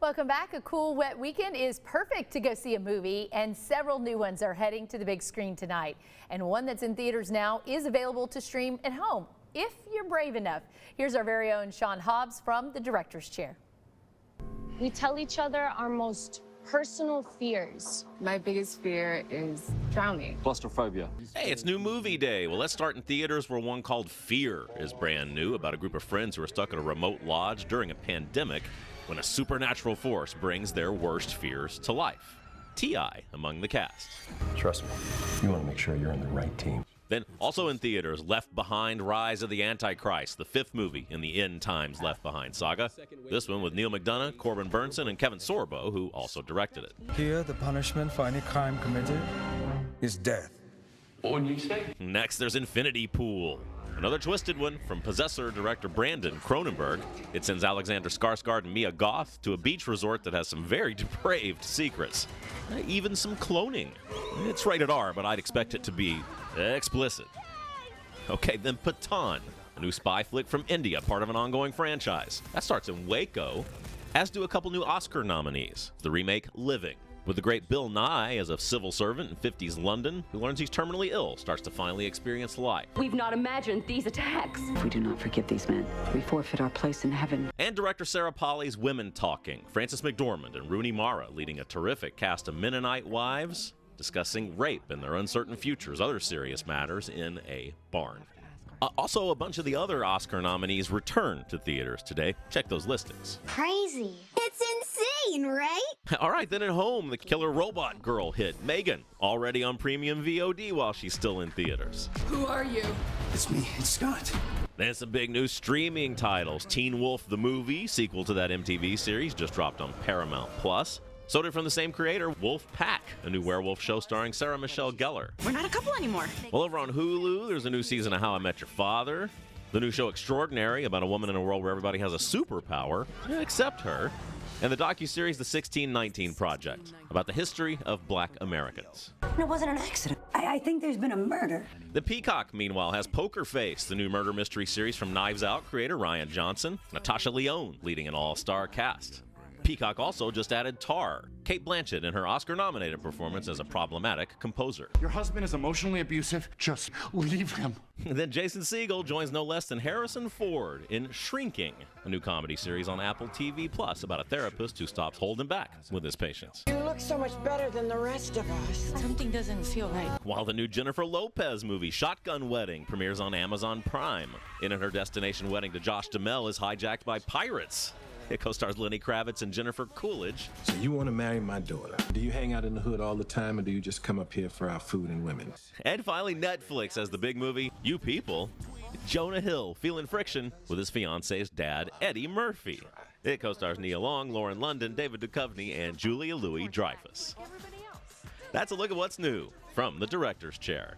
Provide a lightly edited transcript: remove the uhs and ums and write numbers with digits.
Welcome back. A cool, wet weekend is perfect to go see a movie, and several new ones are heading to the big screen tonight. And one that's in theaters now is available to stream at home, if you're brave enough. Here's our very own Sean Hobbs from the director's chair. We tell each other our most personal fears. My biggest fear is drowning. Claustrophobia. Hey, it's new movie day. Well, let's start in theaters where one called Fear is brand new, about a group of friends who are stuck in a remote lodge during a pandemic when a supernatural force brings their worst fears to life. T.I. among the cast. Trust me, you want to make sure you're on the right team. Then also in theaters, Left Behind, Rise of the Antichrist, the fifth movie in the End Times Left Behind saga. This one with Neil McDonough, Corbin Burnson, and Kevin Sorbo, who also directed it. Here, the punishment for any crime committed is death. What would you say? Next, there's Infinity Pool. Another twisted one from Possessor director Brandon Cronenberg. It sends Alexander Skarsgård and Mia Goth to a beach resort that has some very depraved secrets. Even some cloning. It's rated R, but I'd expect it to be explicit. Okay, then Pathan, a new spy flick from India, part of an ongoing franchise. That starts in Waco, as do a couple new Oscar nominees. The remake Living, with the great Bill Nye as a civil servant in 50s London who learns he's terminally ill, starts to finally experience life. We've not imagined these attacks. If we do not forgive these men, we forfeit our place in heaven. And director Sarah Polley's Women Talking, Frances McDormand and Rooney Mara leading a terrific cast of Mennonite wives discussing rape and their uncertain futures, other serious matters in a barn. Also, a bunch of the other Oscar nominees return to theaters today. Check those listings. Crazy. It's insane, right? All right, then at home, the killer robot girl hit Megan, already on premium VOD while she's still in theaters. Who are you? It's me, it's Scott. Then some big new streaming titles. Teen Wolf the Movie, sequel to that MTV series, just dropped on Paramount+. So did from the same creator, Wolf Pack, a new werewolf show starring Sarah Michelle Gellar. We're not a couple anymore. Well, over on Hulu, there's a new season of How I Met Your Father. The new show Extraordinary, about a woman in a world where everybody has a superpower, except her. And the docuseries The 1619 Project, about the history of Black Americans. It wasn't an accident. I think there's been a murder. The Peacock, meanwhile, has Poker Face, the new murder mystery series from Knives Out creator Ryan Johnson. Natasha Lyonne leading an all-star cast. Peacock also just added Tar, Cate Blanchett in her Oscar-nominated performance as a problematic composer. Your husband is emotionally abusive. Just leave him. Then Jason Segel joins no less than Harrison Ford in Shrinking, a new comedy series on Apple TV Plus about a therapist who stops holding back with his patients. You look so much better than the rest of us. Something doesn't feel right. While the new Jennifer Lopez movie, Shotgun Wedding, premieres on Amazon Prime. In her destination wedding to Josh Duhamel is hijacked by pirates. It co-stars Lenny Kravitz and Jennifer Coolidge. So you want to marry my daughter? Do you hang out in the hood all the time, or do you just come up here for our food and women? And finally, Netflix has the big movie, You People. Jonah Hill feeling friction with his fiance's dad, Eddie Murphy. It co-stars Nia Long, Lauren London, David Duchovny, and Julia Louis-Dreyfus. That's a look at what's new from the director's chair.